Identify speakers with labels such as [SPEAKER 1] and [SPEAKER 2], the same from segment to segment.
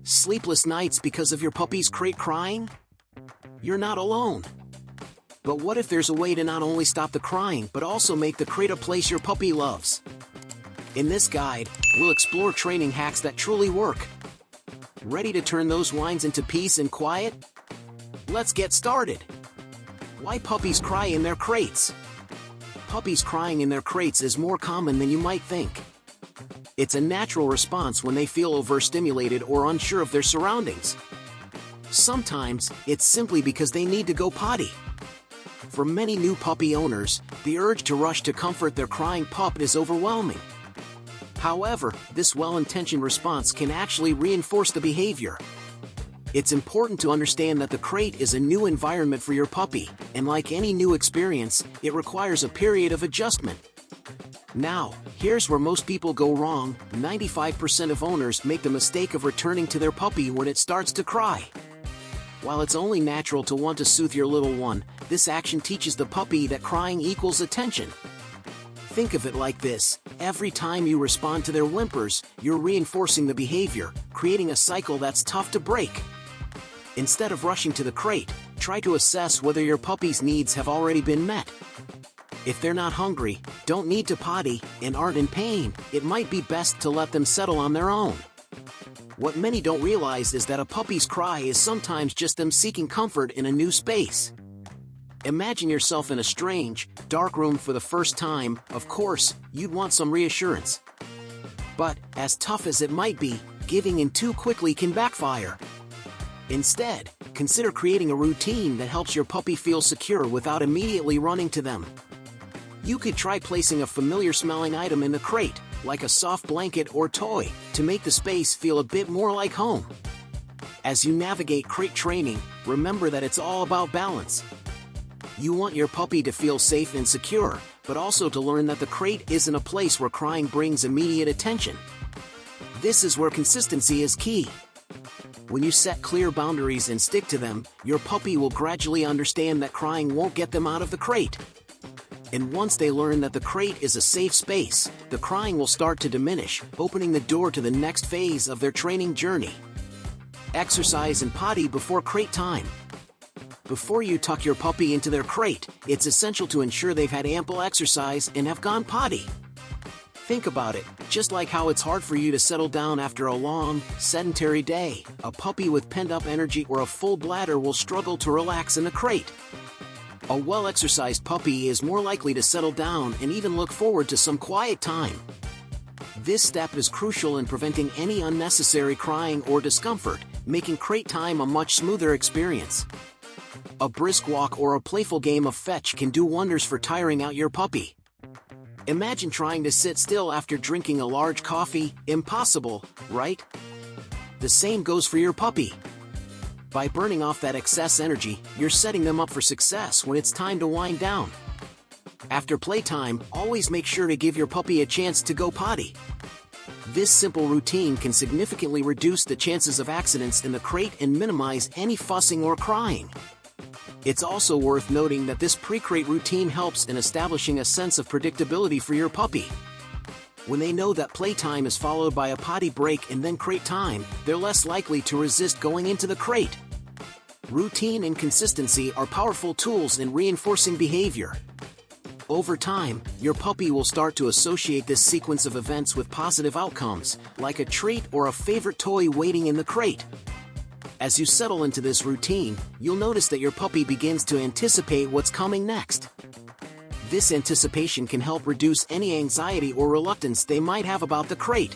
[SPEAKER 1] Sleepless nights because of your puppy's crate crying? You're not alone. But what if there's a way to not only stop the crying but also make the crate a place your puppy loves? In this guide, we'll explore training hacks that truly work. Ready to turn those whines into peace and quiet? Let's get started. Why puppies cry in their crates? Puppies crying in their crates is more common than you might think. It's a natural response when they feel overstimulated or unsure of their surroundings. Sometimes, it's simply because they need to go potty. For many new puppy owners, the urge to rush to comfort their crying pup is overwhelming. However, this well-intentioned response can actually reinforce the behavior. It's important to understand that the crate is a new environment for your puppy, and like any new experience, it requires a period of adjustment. Now, here's where most people go wrong. 95% of owners make the mistake of returning to their puppy when it starts to cry. While it's only natural to want to soothe your little one, this action teaches the puppy that crying equals attention. Think of it like this: every time you respond to their whimpers, you're reinforcing the behavior, creating a cycle that's tough to break. Instead of rushing to the crate, try to assess whether your puppy's needs have already been met. If they're not hungry, don't need to potty, and aren't in pain, it might be best to let them settle on their own. What many don't realize is that a puppy's cry is sometimes just them seeking comfort in a new space. Imagine yourself in a strange, dark room for the first time. Of course, you'd want some reassurance. But, as tough as it might be, giving in too quickly can backfire. Instead, consider creating a routine that helps your puppy feel secure without immediately running to them. You could try placing a familiar-smelling item in the crate, like a soft blanket or toy, to make the space feel a bit more like home. As you navigate crate training, remember that it's all about balance. You want your puppy to feel safe and secure, but also to learn that the crate isn't a place where crying brings immediate attention. This is where consistency is key. When you set clear boundaries and stick to them, your puppy will gradually understand that crying won't get them out of the crate. And once they learn that the crate is a safe space, the crying will start to diminish, opening the door to the next phase of their training journey. Exercise and potty before crate time. Before you tuck your puppy into their crate, it's essential to ensure they've had ample exercise and have gone potty. Think about it, just like how it's hard for you to settle down after a long, sedentary day, a puppy with pent-up energy or a full bladder will struggle to relax in the crate. A well-exercised puppy is more likely to settle down and even look forward to some quiet time. This step is crucial in preventing any unnecessary crying or discomfort, making crate time a much smoother experience. A brisk walk or a playful game of fetch can do wonders for tiring out your puppy. Imagine trying to sit still after drinking a large coffee. Impossible, right? The same goes for your puppy. By burning off that excess energy, you're setting them up for success when it's time to wind down. After playtime, always make sure to give your puppy a chance to go potty. This simple routine can significantly reduce the chances of accidents in the crate and minimize any fussing or crying. It's also worth noting that this pre-crate routine helps in establishing a sense of predictability for your puppy. When they know that playtime is followed by a potty break and then crate time, they're less likely to resist going into the crate. Routine and consistency are powerful tools in reinforcing behavior. Over time, your puppy will start to associate this sequence of events with positive outcomes, like a treat or a favorite toy waiting in the crate. As you settle into this routine, you'll notice that your puppy begins to anticipate what's coming next. This anticipation can help reduce any anxiety or reluctance they might have about the crate.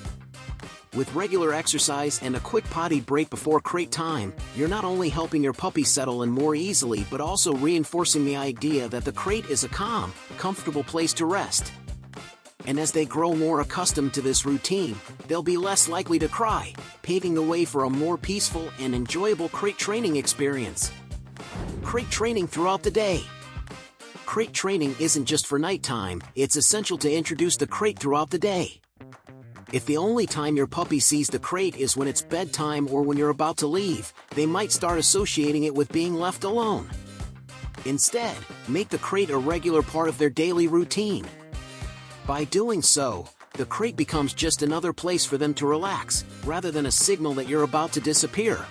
[SPEAKER 1] With regular exercise and a quick potty break before crate time, you're not only helping your puppy settle in more easily but also reinforcing the idea that the crate is a calm, comfortable place to rest. And as they grow more accustomed to this routine, they'll be less likely to cry, paving the way for a more peaceful and enjoyable crate training experience. Crate training throughout the day. Crate training isn't just for nighttime, it's essential to introduce the crate throughout the day. If the only time your puppy sees the crate is when it's bedtime or when you're about to leave, they might start associating it with being left alone. Instead, make the crate a regular part of their daily routine. By doing so, the crate becomes just another place for them to relax, rather than a signal that you're about to disappear.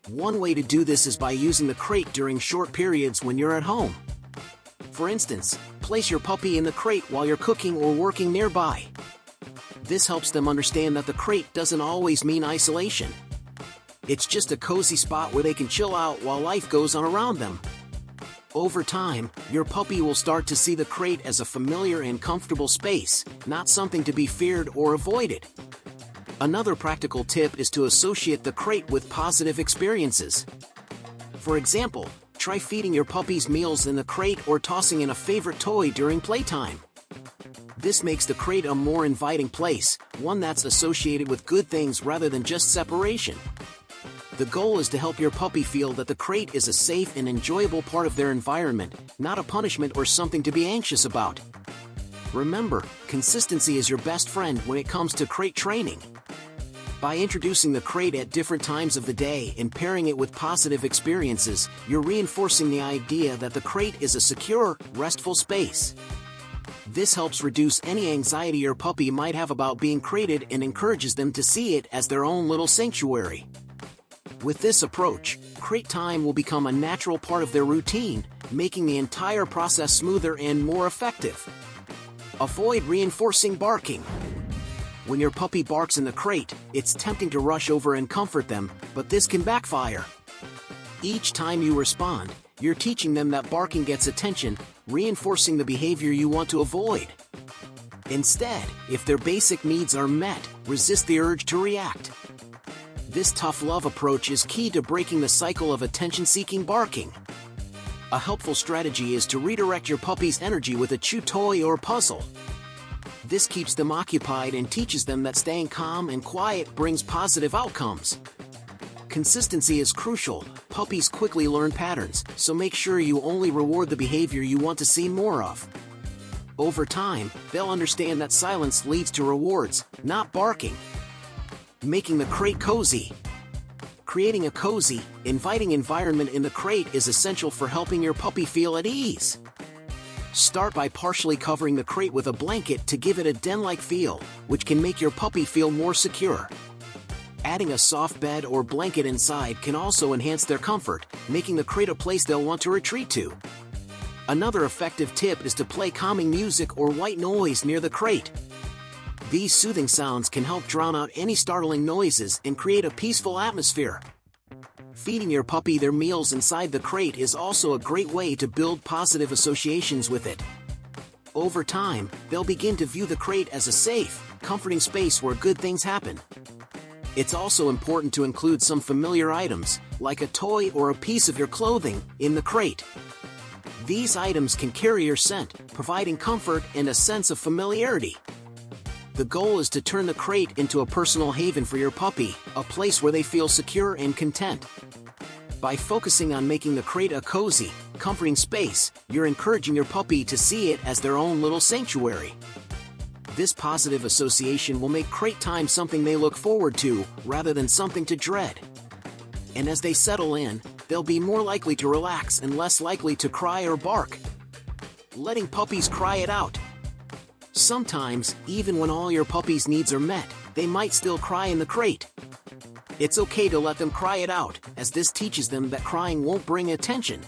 [SPEAKER 1] One way to do this is by using the crate during short periods when you're at home. For instance, place your puppy in the crate while you're cooking or working nearby. This helps them understand that the crate doesn't always mean isolation. It's just a cozy spot where they can chill out while life goes on around them. Over time, your puppy will start to see the crate as a familiar and comfortable space, not something to be feared or avoided. Another practical tip is to associate the crate with positive experiences. For example, try feeding your puppies meals in the crate or tossing in a favorite toy during playtime. This makes the crate a more inviting place, one that's associated with good things rather than just separation. The goal is to help your puppy feel that the crate is a safe and enjoyable part of their environment, not a punishment or something to be anxious about. Remember, consistency is your best friend when it comes to crate training. By introducing the crate at different times of the day and pairing it with positive experiences, you're reinforcing the idea that the crate is a secure, restful space. This helps reduce any anxiety your puppy might have about being crated and encourages them to see it as their own little sanctuary. With this approach, crate time will become a natural part of their routine, making the entire process smoother and more effective. Avoid reinforcing barking. When your puppy barks in the crate, it's tempting to rush over and comfort them, but this can backfire. Each time you respond, you're teaching them that barking gets attention, reinforcing the behavior you want to avoid. Instead, if their basic needs are met, resist the urge to react. This tough love approach is key to breaking the cycle of attention-seeking barking. A helpful strategy is to redirect your puppy's energy with a chew toy or puzzle. This keeps them occupied and teaches them that staying calm and quiet brings positive outcomes. Consistency is crucial. Puppies quickly learn patterns, so make sure you only reward the behavior you want to see more of. Over time, they'll understand that silence leads to rewards, not barking. Making the crate cozy. Creating a cozy, inviting environment in the crate is essential for helping your puppy feel at ease. Start by partially covering the crate with a blanket to give it a den-like feel, which can make your puppy feel more secure. Adding a soft bed or blanket inside can also enhance their comfort, making the crate a place they'll want to retreat to. Another effective tip is to play calming music or white noise near the crate. These soothing sounds can help drown out any startling noises and create a peaceful atmosphere. Feeding your puppy their meals inside the crate is also a great way to build positive associations with it. Over time, they'll begin to view the crate as a safe, comforting space where good things happen. It's also important to include some familiar items, like a toy or a piece of your clothing, in the crate. These items can carry your scent, providing comfort and a sense of familiarity. The goal is to turn the crate into a personal haven for your puppy, a place where they feel secure and content. By focusing on making the crate a cozy, comforting space, you're encouraging your puppy to see it as their own little sanctuary. This positive association will make crate time something they look forward to, rather than something to dread. And as they settle in, they'll be more likely to relax and less likely to cry or bark. Letting puppies cry it out. Sometimes, even when all your puppy's needs are met, they might still cry in the crate. It's okay to let them cry it out, as this teaches them that crying won't bring attention.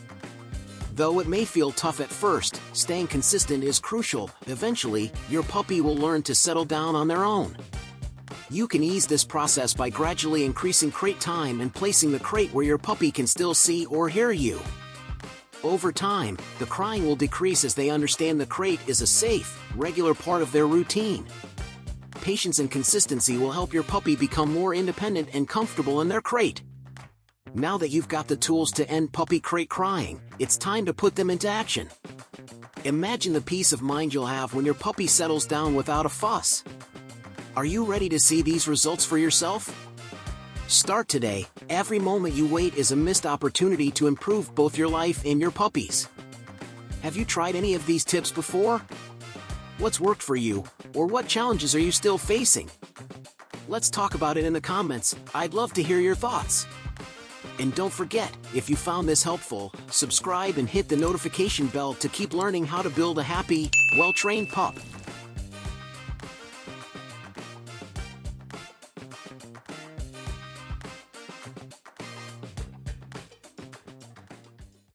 [SPEAKER 1] Though it may feel tough at first, staying consistent is crucial. Eventually, your puppy will learn to settle down on their own. You can ease this process by gradually increasing crate time and placing the crate where your puppy can still see or hear you. Over time, the crying will decrease as they understand the crate is a safe, regular part of their routine. Patience and consistency will help your puppy become more independent and comfortable in their crate. Now that you've got the tools to end puppy crate crying, it's time to put them into action. Imagine the peace of mind you'll have when your puppy settles down without a fuss. Are you ready to see these results for yourself? Start today. Every moment you wait is a missed opportunity to improve both your life and your puppy's. Have you tried any of these tips before? What's worked for you, or what challenges are you still facing? Let's talk about it in the comments. I'd love to hear your thoughts. And don't forget, if you found this helpful, subscribe and hit the notification bell to keep learning how to build a happy, well-trained pup.